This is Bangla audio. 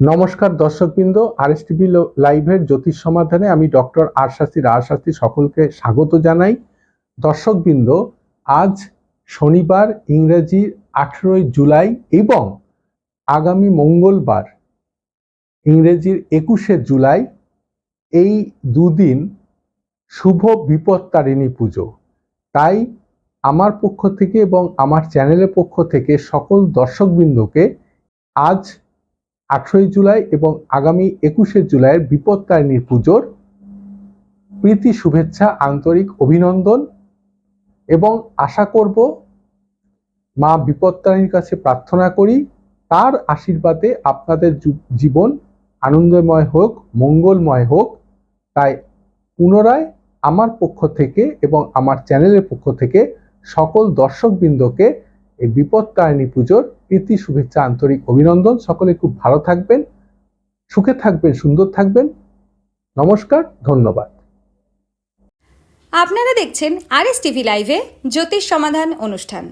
নমস্কার দর্শকবৃন্দ, আরএসটিভি লাইভের জ্যোতিষ সমাধানে আমি ডক্টর আর শাস্ত্রী সকলকে স্বাগত জানাই। দর্শকবৃন্দ, আজ শনিবার ইংরেজি 18 জুলাই এবং আগামী মঙ্গলবার ইংরেজির 21 জুলাই, এই দুদিন শুভ বিপত্তারিণী পুজো। তাই আমার পক্ষ থেকে এবং আমার চ্যানেলের পক্ষ থেকে সকল দর্শকবৃন্দকে আজ 18 জুলাই এবং আগামী 21 জুলাইয়ের বিপত্তারিণী পুজোর প্রীতি শুভেচ্ছা, আন্তরিক অভিনন্দন এবং আশা করব মা বিপত্তারিণীর কাছে প্রার্থনা করি তার আশীর্বাদে আপনাদের জীবন আনন্দময় হোক, মঙ্গলময় হোক। তাই পুনরায় আমার পক্ষ থেকে এবং আমার চ্যানেলের পক্ষ থেকে সকল দর্শকবৃন্দকে এই বিপত্তারিণী পুজোর প্রীতি শুভেচ্ছা, আন্তরিক অভিনন্দন। সকলে খুব ভালো থাকবেন, সুখে থাকবেন, সুন্দর থাকবেন। নমস্কার, ধন্যবাদ। আপনারা দেখছেন আরএসটিভি লাইভে জ্যোতিষ সমাধান অনুষ্ঠান।